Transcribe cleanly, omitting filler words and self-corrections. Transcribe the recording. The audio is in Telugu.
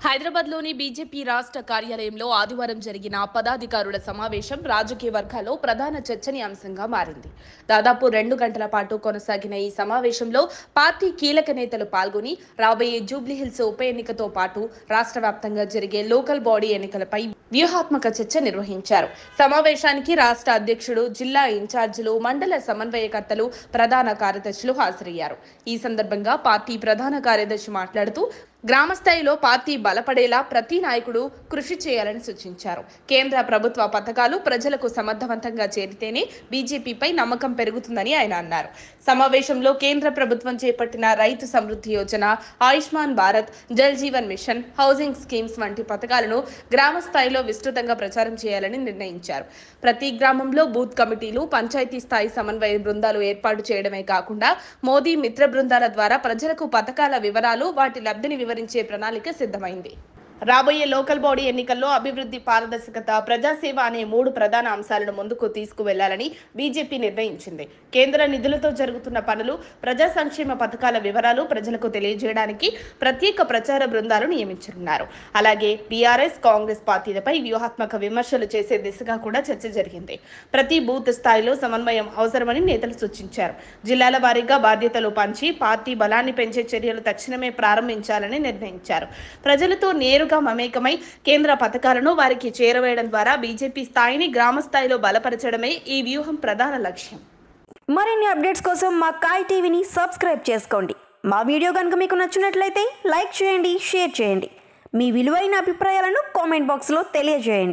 హైదరాబాద్లోని బీజేపీ రాష్ట్ర కార్యాలయంలో ఆదివారం జరిగిన పదాధికారుల సమావేశం రాజకీయ వర్గాల్లో ప్రధాన చర్చనీయాంశంగా మారింది. దాదాపు 2 గంటల పాటు కొనసాగిన ఈ సమావేశంలో పార్టీ కీలక నేతలు పాల్గొని రాబోయే జూబ్లీహిల్స్ ఉప ఎన్నికతో పాటు రాష్ట్ర వ్యాప్తంగా జరిగే లోకల్ బాడీ ఎన్నికలపై వ్యూహాత్మక చర్చ నిర్వహించారు. సమావేశానికి రాష్ట్ర అధ్యక్షుడు, జిల్లా ఇన్ఛార్జీలు, మండల సమన్వయకర్తలు, ప్రధాన కార్యదర్శులు హాజరయ్యారు. ఈ సందర్భంగా పార్టీ ప్రధాన కార్యదర్శి మాట్లాడుతూ గ్రామ స్థాయిలో పార్టీ బలపడేలా ప్రతి నాయకుడు కృషి చేయాలని సూచించారు. కేంద్ర ప్రభుత్వ పథకాలు ప్రజలకు సమర్థవంతంగా చేరితేనే బీజేపీపై నమ్మకం పెరుగుతుందని ఆయన అన్నారు. సమావేశంలో కేంద్ర ప్రభుత్వం చేపట్టిన Rythu Samriddhi Yojana, Ayushman Bharat, Jal Jeevan mission, housing schemes వంటి పథకాలను గ్రామ స్థాయిలో విస్తృతంగా ప్రచారం చేయాలని నిర్ణయించారు. ప్రతి గ్రామంలో బూత్ కమిటీలు, పంచాయతీ స్థాయి సమన్వయ బృందాలు ఏర్పాటు చేయడమే కాకుండా మోదీ మిత్ర బృందాల ద్వారా ప్రజలకు పథకాల వివరాలు, వాటి లబ్ధిని వివరించే ప్రణాళిక సిద్ధమైంది. రాబోయే లోకల్ బాడీ ఎన్నికల్లో అభివృద్ధి, పారదర్శకత, ప్రజాసేవ అనే 3 ప్రధాన అంశాలను ముందుకు తీసుకువెళ్లాలని బీజేపీ నిర్ణయించింది. కేంద్ర నిధులతో జరుగుతున్న పనులు, ప్రజా సంక్షేమ పథకాల వివరాలు ప్రజలకు తెలియజేయడానికి ప్రత్యేక ప్రచార బృందాలు నియమించనున్నారు. అలాగే బీఆర్ఎస్, కాంగ్రెస్ పార్టీలపై వ్యూహాత్మక విమర్శలు చేసే దిశగా కూడా చర్చ జరిగింది. ప్రతి బూత్ స్థాయిలో సమన్వయం అవసరమని నేతలు సూచించారు. జిల్లాల వారీగా బాధ్యతలు పంచి పార్టీ బలాన్ని పెంచే చర్యలు తక్షణమే ప్రారంభించాలని నిర్ణయించారు. ప్రజలతో నేరుగా మమేకమై కేంద్ర పథకాలను వారికి చేరవేయడం ద్వారా బీజేపీ స్థాయిని గ్రామ స్థాయిలో బలపరచడమే ఈ వ్యూహం ప్రధాన లక్ష్యం. మరిన్ని అప్డేట్స్ కోసం మా కాయ్ టీవీని సబ్స్క్రైబ్ చేసుకోండి. మా వీడియో కనుక మీకు నచ్చినట్లయితే లైక్ చేయండి, షేర్ చేయండి. మీ విలువైన అభిప్రాయాలను కామెంట్ బాక్స్లో తెలియజేయండి.